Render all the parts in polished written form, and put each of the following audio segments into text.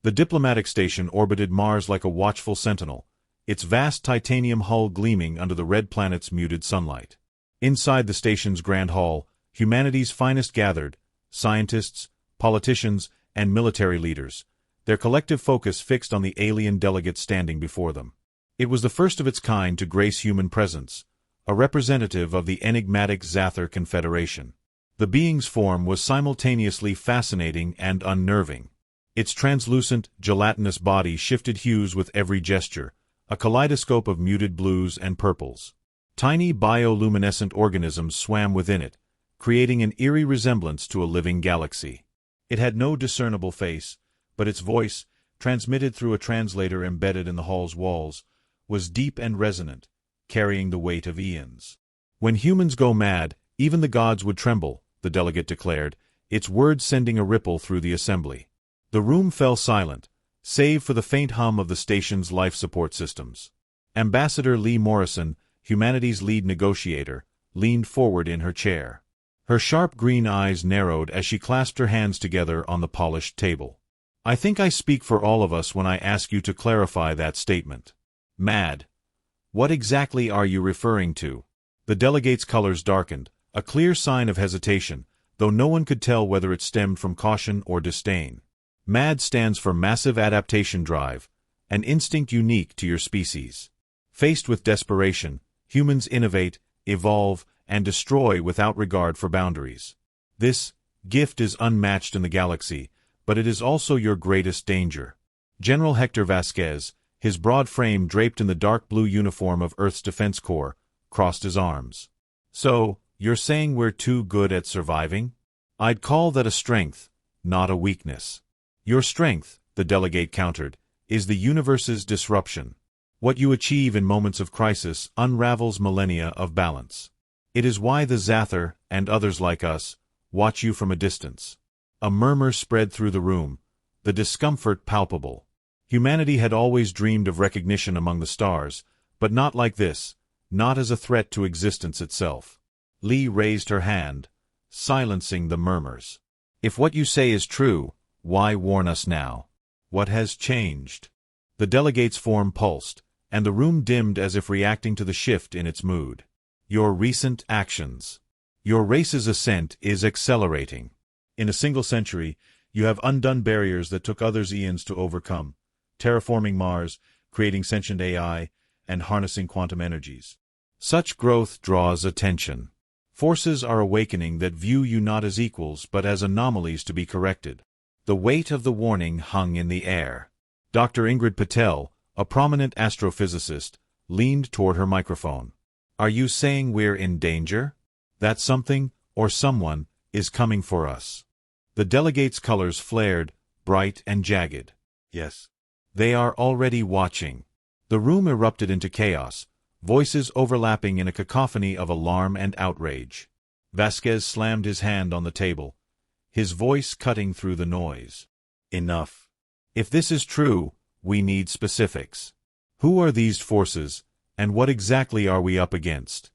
The diplomatic station orbited Mars like a watchful sentinel, its vast titanium hull gleaming under the red planet's muted sunlight. Inside the station's grand hall, humanity's finest gathered, scientists, politicians, and military leaders, their collective focus fixed on the alien delegate standing before them. It was the first of its kind to grace human presence, a representative of the enigmatic Zather Confederation. The being's form was simultaneously fascinating and unnerving. Its translucent, gelatinous body shifted hues with every gesture, a kaleidoscope of muted blues and purples. Tiny bioluminescent organisms swam within it, creating an eerie resemblance to a living galaxy. It had no discernible face, but its voice, transmitted through a translator embedded in the hall's walls, was deep and resonant, carrying the weight of eons. "When humans go mad, even the gods would tremble," the delegate declared, its words sending a ripple through the assembly. The room fell silent, save for the faint hum of the station's life support systems. Ambassador Lee Morrison, humanity's lead negotiator, leaned forward in her chair. Her sharp green eyes narrowed as she clasped her hands together on the polished table. "I think I speak for all of us when I ask you to clarify that statement." "Mad. What exactly are you referring to?" The delegate's colors darkened, a clear sign of hesitation, though no one could tell whether it stemmed from caution or disdain. MAD stands for Massive Adaptation Drive, an instinct unique to your species. Faced with desperation, humans innovate, evolve, and destroy without regard for boundaries. This gift is unmatched in the galaxy, but it is also your greatest danger. General Hector Vasquez, his broad frame draped in the dark blue uniform of Earth's Defense Corps, crossed his arms. "So, you're saying we're too good at surviving? I'd call that a strength, not a weakness." "Your strength," the delegate countered, "is the universe's disruption. What you achieve in moments of crisis unravels millennia of balance. It is why the Zather, and others like us, watch you from a distance." A murmur spread through the room, the discomfort palpable. Humanity had always dreamed of recognition among the stars, but not like this, not as a threat to existence itself. Lee raised her hand, silencing the murmurs. "If what you say is true, why warn us now? What has changed?" The delegate's form pulsed, and the room dimmed as if reacting to the shift in its mood. "Your recent actions. Your race's ascent is accelerating. In a single century, you have undone barriers that took others eons to overcome, terraforming Mars, creating sentient AI, and harnessing quantum energies. Such growth draws attention. Forces are awakening that view you not as equals but as anomalies to be corrected." The weight of the warning hung in the air. Dr. Ingrid Patel, a prominent astrophysicist, leaned toward her microphone. "Are you saying we're in danger? That something, or someone, is coming for us?" The delegate's colors flared, bright and jagged. "Yes. They are already watching." The room erupted into chaos, voices overlapping in a cacophony of alarm and outrage. Vasquez slammed his hand on the table, his voice cutting through the noise. "Enough. If this is true, we need specifics. Who are these forces, and what exactly are we up against?"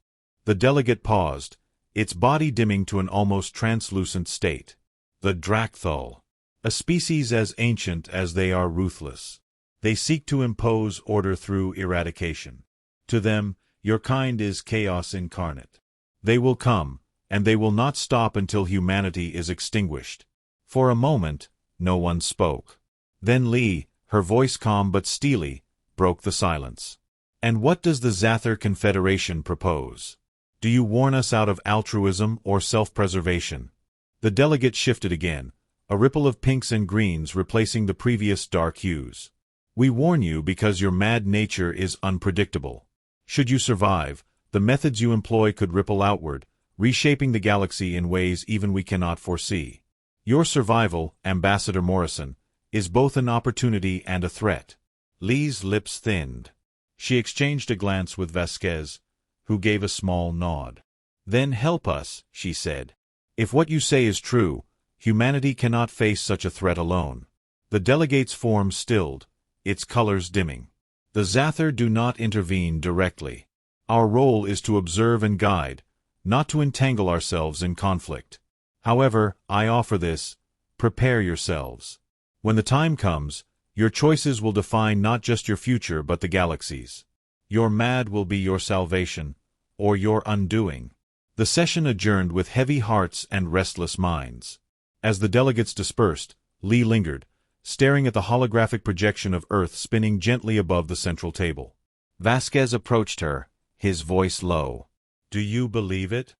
The delegate paused, its body dimming to an almost translucent state. "The Drakthal, a species as ancient as they are ruthless. They seek to impose order through eradication. To them, your kind is chaos incarnate. They will come, and they will not stop until humanity is extinguished." For a moment, no one spoke. Then Lee, her voice calm but steely, broke the silence. "And what does the Zather Confederation propose? Do you warn us out of altruism or self-preservation?" The delegate shifted again, a ripple of pinks and greens replacing the previous dark hues. "We warn you because your mad nature is unpredictable. Should you survive, the methods you employ could ripple outward, reshaping the galaxy in ways even we cannot foresee. Your survival, Ambassador Morrison, is both an opportunity and a threat." Lee's lips thinned. She exchanged a glance with Vasquez, who gave a small nod. "Then help us," she said. "If what you say is true, humanity cannot face such a threat alone." The delegate's form stilled, its colors dimming. "The Zather do not intervene directly. Our role is to observe and guide, not to entangle ourselves in conflict. However, I offer this: prepare yourselves. When the time comes, Your choices will define not just your future but the galaxy's. Your mad will be your salvation, or your undoing. The session adjourned with heavy hearts and restless minds. As the delegates dispersed, Lee lingered, staring at the holographic projection of Earth spinning gently above the central table. Vasquez approached her, his voice low. "Do you believe it?"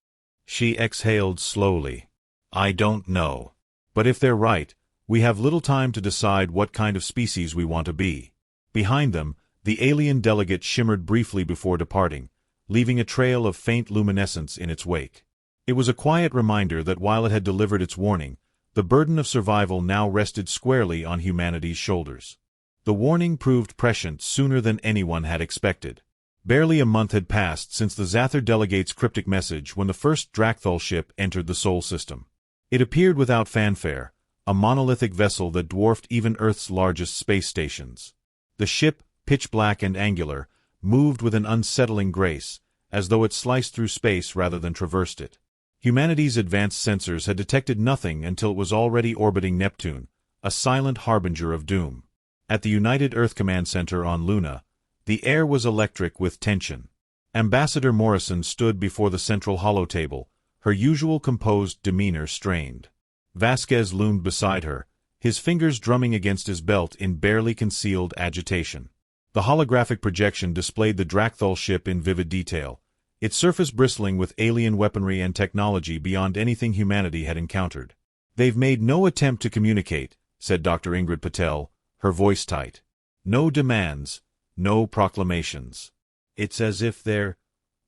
She exhaled slowly. "I don't know. But if they're right, we have little time to decide what kind of species we want to be." Behind them, the alien delegate shimmered briefly before departing, leaving a trail of faint luminescence in its wake. It was a quiet reminder that while it had delivered its warning, the burden of survival now rested squarely on humanity's shoulders. The warning proved prescient sooner than anyone had expected. Barely a month had passed since the Zather delegate's cryptic message when the first Drakthal ship entered the Sol system. It appeared without fanfare, a monolithic vessel that dwarfed even Earth's largest space stations. The ship, pitch black and angular, moved with an unsettling grace, as though it sliced through space rather than traversed it. Humanity's advanced sensors had detected nothing until it was already orbiting Neptune, a silent harbinger of doom. At the United Earth Command Center on Luna, the air was electric with tension. Ambassador Morrison stood before the central holotable, her usual composed demeanor strained. Vasquez loomed beside her, his fingers drumming against his belt in barely concealed agitation. The holographic projection displayed the Drakthal ship in vivid detail, its surface bristling with alien weaponry and technology beyond anything humanity had encountered. "They've made no attempt to communicate," said Dr. Ingrid Patel, her voice tight. "No demands, no proclamations. It's as if they're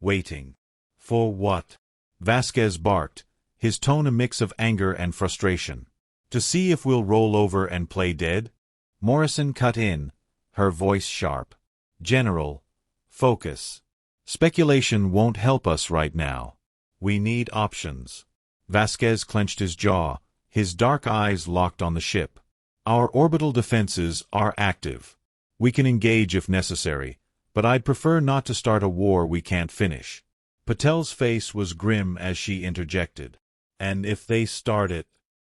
waiting." "For what?" Vasquez barked, his tone a mix of anger and frustration. "To see if we'll roll over and play dead?" Morrison cut in, her voice sharp. "General, focus. Speculation won't help us right now. We need options." Vasquez clenched his jaw, his dark eyes locked on the ship. "Our orbital defenses are active. We can engage if necessary, but I'd prefer not to start a war we can't finish." Patel's face was grim as she interjected. "And if they start it?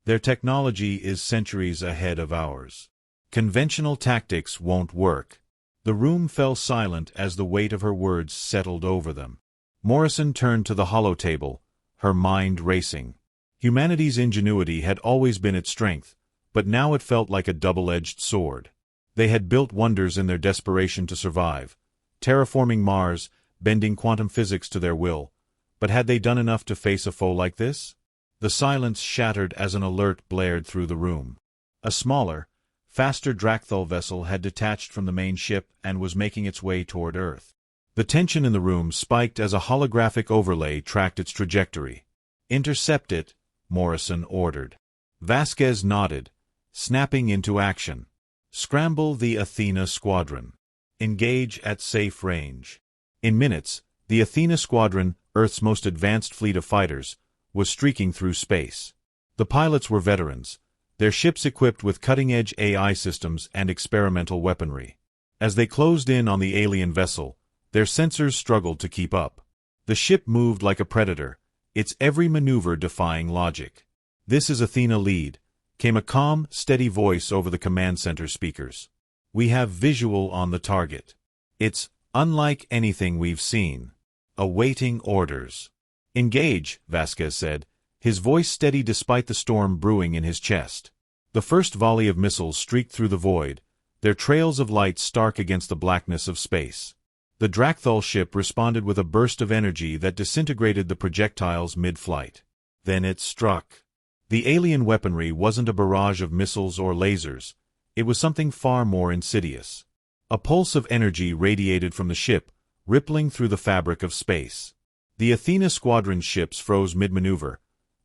Their technology is centuries ahead of ours. Conventional tactics won't work." The room fell silent as the weight of her words settled over them. Morrison turned to the holotable, her mind racing. Humanity's ingenuity had always been its strength, but now it felt like a double-edged sword. They had built wonders in their desperation to survive, terraforming Mars, bending quantum physics to their will, but had they done enough to face a foe like this? The silence shattered as an alert blared through the room. A smaller, faster Drakthal vessel had detached from the main ship and was making its way toward Earth. The tension in the room spiked as a holographic overlay tracked its trajectory. "Intercept it," Morrison ordered. Vasquez nodded, snapping into action. "Scramble the Athena squadron. Engage at safe range." In minutes, the Athena squadron, Earth's most advanced fleet of fighters, was streaking through space. The pilots were veterans, their ships equipped with cutting-edge AI systems and experimental weaponry. As they closed in on the alien vessel, their sensors struggled to keep up. The ship moved like a predator, its every maneuver defying logic. "This is Athena Lead," came a calm, steady voice over the command center speakers. "We have visual on the target. It's unlike anything we've seen. Awaiting orders." "Engage," Vasquez said, his voice steady despite the storm brewing in his chest. The first volley of missiles streaked through the void, their trails of light stark against the blackness of space. The Drakthal ship responded with a burst of energy that disintegrated the projectiles mid-flight. Then it struck. The alien weaponry wasn't a barrage of missiles or lasers, it was something far more insidious. A pulse of energy radiated from the ship, rippling through the fabric of space. The Athena squadron ships froze mid-maneuver,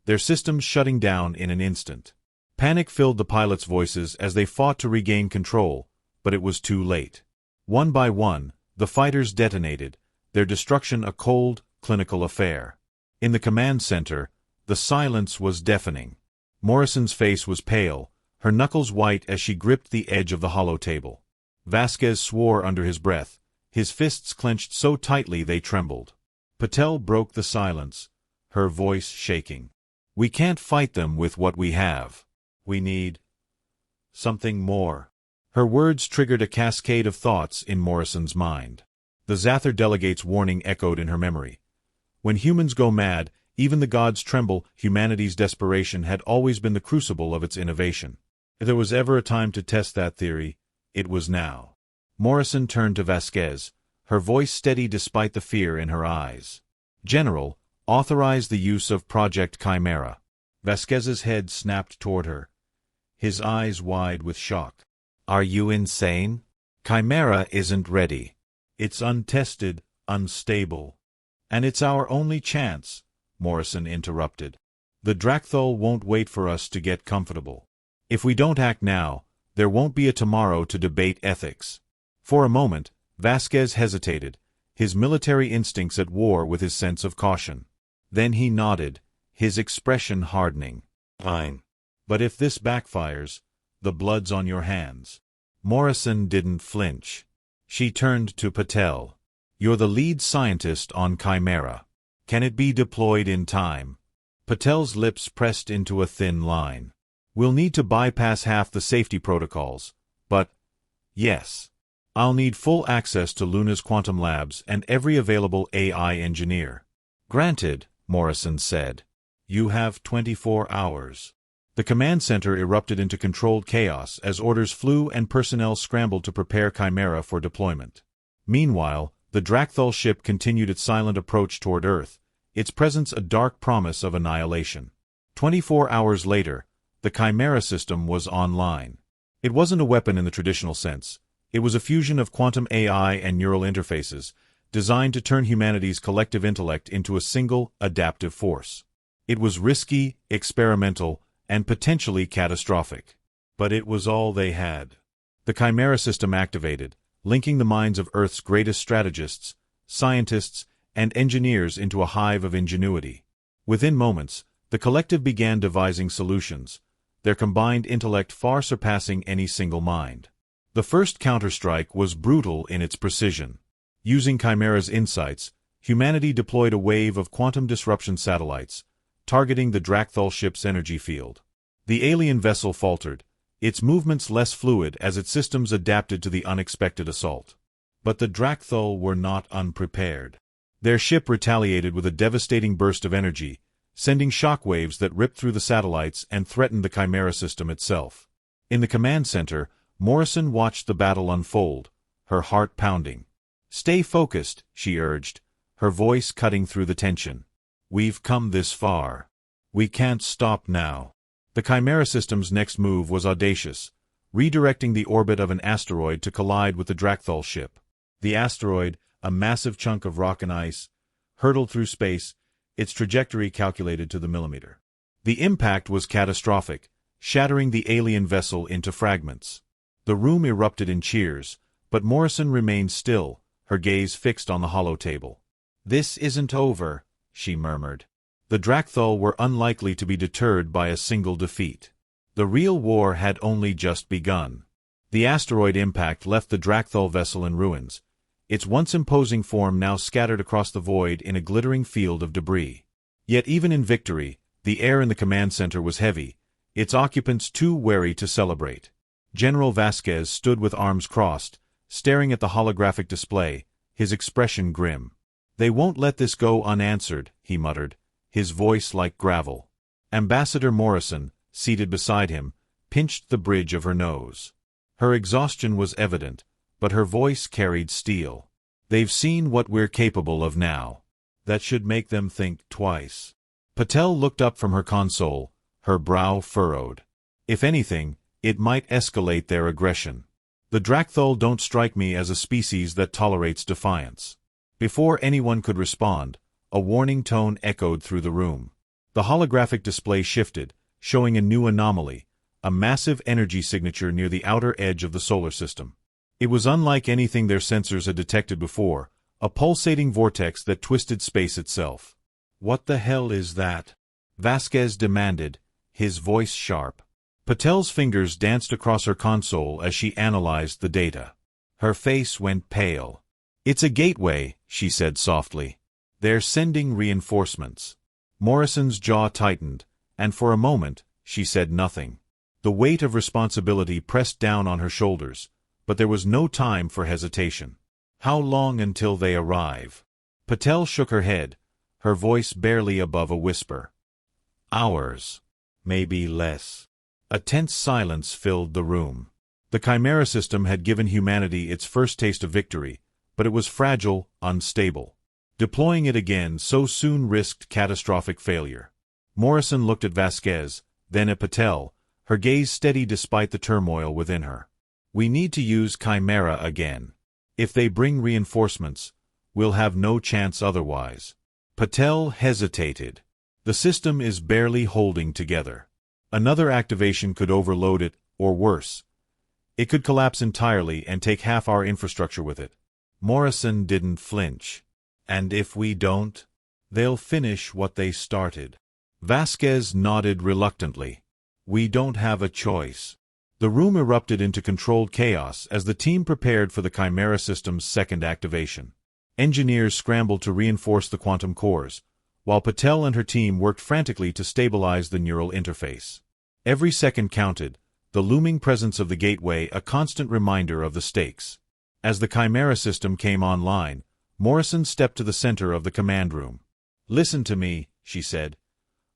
their systems shutting down in an instant. Panic filled the pilots' voices as they fought to regain control, but it was too late. One by one, the fighters detonated, their destruction a cold, clinical affair. In the command center, the silence was deafening. Morrison's face was pale, her knuckles white as she gripped the edge of the holotable. Vasquez swore under his breath, his fists clenched so tightly they trembled. Patel broke the silence, her voice shaking. "We can't fight them with what we have. We need something more." Her words triggered a cascade of thoughts in Morrison's mind. The Zather Delegate's warning echoed in her memory. When humans go mad, even the gods tremble. Humanity's desperation had always been the crucible of its innovation. If there was ever a time to test that theory, it was now. Morrison turned to Vasquez, her voice steady despite the fear in her eyes. "General, authorize the use of Project Chimera." Vasquez's head snapped toward her, his eyes wide with shock. "Are you insane? Chimera isn't ready. It's untested, unstable. And it's our only chance," Morrison interrupted. "The Drakthol won't wait for us to get comfortable. If we don't act now, there won't be a tomorrow to debate ethics." For a moment, Vasquez hesitated, his military instincts at war with his sense of caution. Then he nodded, his expression hardening. "Fine. But if this backfires, the blood's on your hands." Morrison didn't flinch. She turned to Patel. "You're the lead scientist on Chimera. Can it be deployed in time?" Patel's lips pressed into a thin line. "We'll need to bypass half the safety protocols, but yes. I'll need full access to Luna's quantum labs and every available AI engineer." "Granted," Morrison said. "You have 24 hours. The command center erupted into controlled chaos as orders flew and personnel scrambled to prepare Chimera for deployment. Meanwhile, the Drakthol ship continued its silent approach toward Earth, its presence a dark promise of annihilation. 24 hours later, the Chimera system was online. It wasn't a weapon in the traditional sense. It was a fusion of quantum AI and neural interfaces, designed to turn humanity's collective intellect into a single, adaptive force. It was risky, experimental, and potentially catastrophic. But it was all they had. The Chimera system activated, linking the minds of Earth's greatest strategists, scientists, and engineers into a hive of ingenuity. Within moments, the collective began devising solutions, their combined intellect far surpassing any single mind. The first counterstrike was brutal in its precision. Using Chimera's insights, humanity deployed a wave of quantum disruption satellites, targeting the Drakthol ship's energy field. The alien vessel faltered, its movements less fluid as its systems adapted to the unexpected assault. But the Drakthol were not unprepared. Their ship retaliated with a devastating burst of energy, sending shockwaves that ripped through the satellites and threatened the Chimera system itself. In the command center, Morrison watched the battle unfold, her heart pounding. "Stay focused," she urged, her voice cutting through the tension. "We've come this far. We can't stop now." The Chimera system's next move was audacious, redirecting the orbit of an asteroid to collide with the Drakthol ship. The asteroid, a massive chunk of rock and ice, hurtled through space, its trajectory calculated to the millimeter. The impact was catastrophic, shattering the alien vessel into fragments. The room erupted in cheers, but Morrison remained still, her gaze fixed on the hollow table. "This isn't over," she murmured. The Drakthol were unlikely to be deterred by a single defeat. The real war had only just begun. The asteroid impact left the Drakthol vessel in ruins, its once imposing form now scattered across the void in a glittering field of debris. Yet even in victory, the air in the command center was heavy, its occupants too wary to celebrate. General Vasquez stood with arms crossed, staring at the holographic display, his expression grim. "They won't let this go unanswered," he muttered, his voice like gravel. Ambassador Morrison, seated beside him, pinched the bridge of her nose. Her exhaustion was evident, but her voice carried steel. "They've seen what we're capable of now. That should make them think twice." Patel looked up from her console, her brow furrowed. "If anything, it might escalate their aggression. The Drakthol don't strike me as a species that tolerates defiance." Before anyone could respond, a warning tone echoed through the room. The holographic display shifted, showing a new anomaly, a massive energy signature near the outer edge of the solar system. It was unlike anything their sensors had detected before, a pulsating vortex that twisted space itself. "What the hell is that?" Vasquez demanded, his voice sharp. Patel's fingers danced across her console as she analyzed the data. Her face went pale. "It's a gateway," she said softly. "They're sending reinforcements." Morrison's jaw tightened, and for a moment, she said nothing. The weight of responsibility pressed down on her shoulders, but there was no time for hesitation. How long until they arrive? Patel shook her head, her voice barely above a whisper. Hours. Maybe less. A tense silence filled the room. The Chimera system had given humanity its first taste of victory, but it was fragile, unstable. Deploying it again so soon risked catastrophic failure. Morrison looked at Vasquez, then at Patel, her gaze steady despite the turmoil within her. We need to use Chimera again. If they bring reinforcements, we'll have no chance otherwise. Patel hesitated. The system is barely holding together. Another activation could overload it, or worse. It could collapse entirely and take half our infrastructure with it. Morrison didn't flinch. And if we don't, they'll finish what they started. Vasquez nodded reluctantly. We don't have a choice. The room erupted into controlled chaos as the team prepared for the Chimera system's second activation. Engineers scrambled to reinforce the quantum cores, while Patel and her team worked frantically to stabilize the neural interface. Every second counted, the looming presence of the gateway a constant reminder of the stakes. As the Chimera system came online, Morrison stepped to the center of the command room. Listen to me, she said,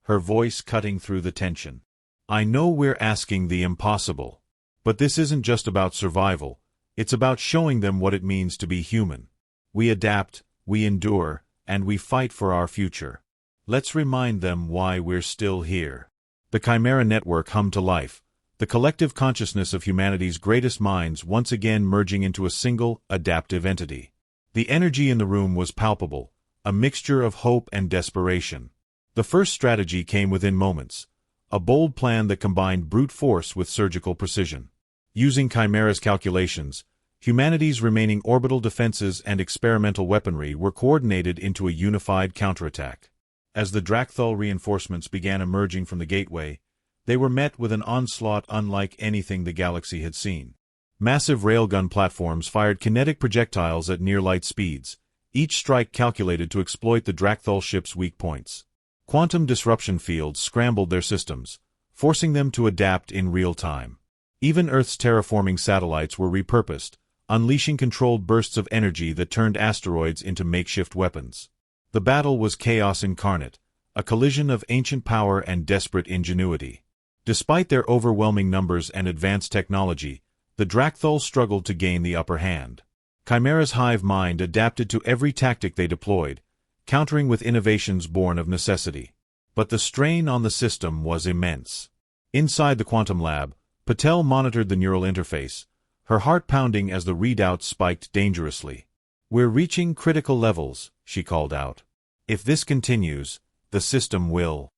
her voice cutting through the tension. I know we're asking the impossible, but this isn't just about survival, it's about showing them what it means to be human. We adapt, we endure, and we fight for our future. Let's remind them why we're still here. The Chimera network hummed to life, the collective consciousness of humanity's greatest minds once again merging into a single, adaptive entity. The energy in the room was palpable, a mixture of hope and desperation. The first strategy came within moments, a bold plan that combined brute force with surgical precision. Using Chimera's calculations, humanity's remaining orbital defenses and experimental weaponry were coordinated into a unified counterattack. As the Drakthal reinforcements began emerging from the gateway, they were met with an onslaught unlike anything the galaxy had seen. Massive railgun platforms fired kinetic projectiles at near-light speeds, each strike calculated to exploit the Drakthal ship's weak points. Quantum disruption fields scrambled their systems, forcing them to adapt in real time. Even Earth's terraforming satellites were repurposed, unleashing controlled bursts of energy that turned asteroids into makeshift weapons. The battle was chaos incarnate, a collision of ancient power and desperate ingenuity. Despite their overwhelming numbers and advanced technology, the Drakthal struggled to gain the upper hand. Chimera's hive mind adapted to every tactic they deployed, countering with innovations born of necessity. But the strain on the system was immense. Inside the quantum lab, Patel monitored the neural interface, her heart pounding as the readout spiked dangerously. We're reaching critical levels, she called out. If this continues, the system will.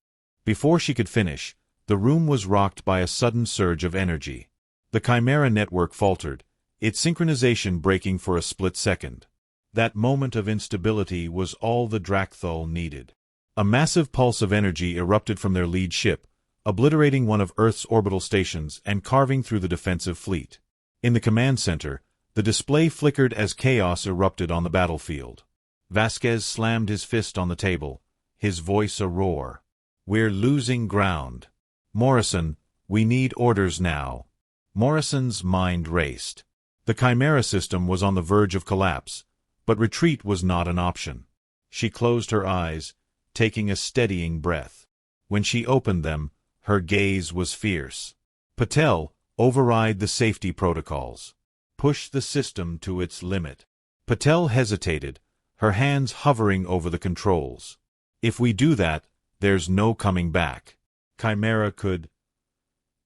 Before she could finish, the room was rocked by a sudden surge of energy. The Chimera network faltered, its synchronization breaking for a split second. That moment of instability was all the Drakthal needed. A massive pulse of energy erupted from their lead ship, obliterating one of Earth's orbital stations and carving through the defensive fleet. In the command center, the display flickered as chaos erupted on the battlefield. Vasquez slammed his fist on the table, his voice a roar. We're losing ground. Morrison, we need orders now. Morrison's mind raced. The Chimera system was on the verge of collapse, but retreat was not an option. She closed her eyes, taking a steadying breath. When she opened them, her gaze was fierce. Patel, override the safety protocols. Push the system to its limit. Patel hesitated, her hands hovering over the controls. If we do that, there's no coming back. Chimera could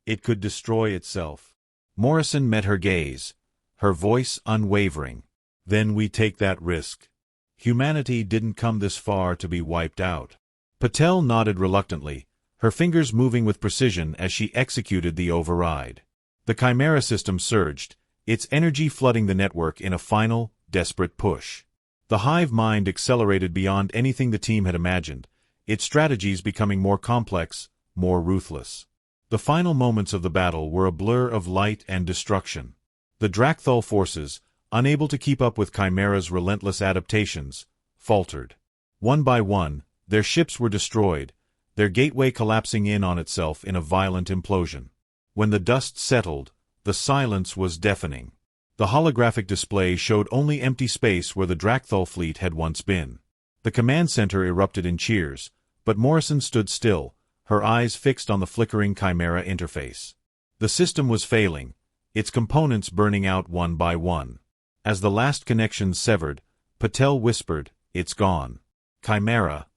destroy itself. Morrison met her gaze, her voice unwavering. Then we take that risk. Humanity didn't come this far to be wiped out. Patel nodded reluctantly, her fingers moving with precision as she executed the override. The Chimera system surged, its energy flooding the network in a final, desperate push. The hive mind accelerated beyond anything the team had imagined, its strategies becoming more complex, more ruthless. The final moments of the battle were a blur of light and destruction. The Drakthal forces, unable to keep up with Chimera's relentless adaptations, faltered. One by one, their ships were destroyed, their gateway collapsing in on itself in a violent implosion. When the dust settled, the silence was deafening. The holographic display showed only empty space where the Drakthal fleet had once been. The command center erupted in cheers, but Morrison stood still, her eyes fixed on the flickering Chimera interface. The system was failing, its components burning out one by one. As the last connections severed, Patel whispered, "It's gone. Chimera.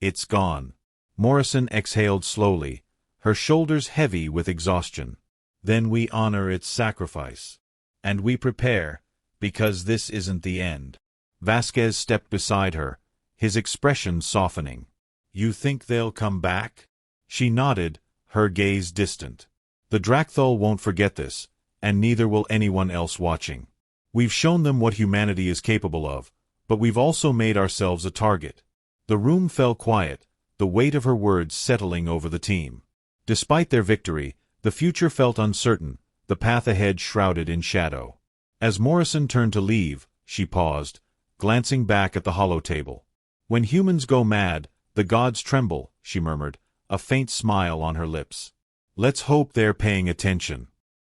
It's gone." Morrison exhaled slowly, her shoulders heavy with exhaustion. "Then we honor its sacrifice. And we prepare, because this isn't the end." Vasquez stepped beside her, his expression softening. "You think they'll come back?" She nodded, her gaze distant. "The Drakthal won't forget this, and neither will anyone else watching. We've shown them what humanity is capable of, but we've also made ourselves a target." The room fell quiet, the weight of her words settling over the team. Despite their victory, the future felt uncertain, the path ahead shrouded in shadow. As Morrison turned to leave, she paused, glancing back at the holotable. "When humans go mad, the gods tremble," she murmured, a faint smile on her lips. "Let's hope they're paying attention."